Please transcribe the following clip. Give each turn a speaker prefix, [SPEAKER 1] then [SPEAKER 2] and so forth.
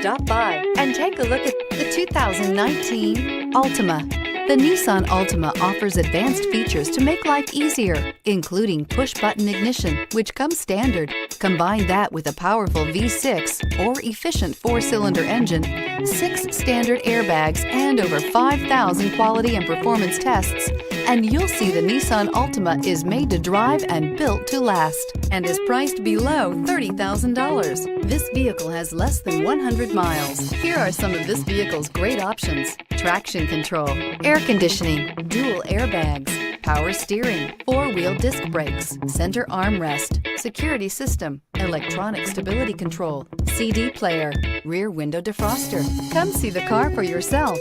[SPEAKER 1] Stop by and take a look at the 2019 Altima. The Nissan Altima offers advanced features to make life easier, including push-button ignition, which comes standard. Combine that with a powerful V6 or efficient 4-cylinder engine, 6 standard airbags, and over 5,000 quality and performance tests, and you'll see the Nissan Altima is made to drive and built to last, and is priced below $30,000. This vehicle has less than 100 miles. Here are some of this vehicle's great options: traction control, air conditioning, dual airbags, power steering, 4-wheel disc brakes, center armrest, security system, electronic stability control, CD player, rear window defroster. Come see the car for yourself.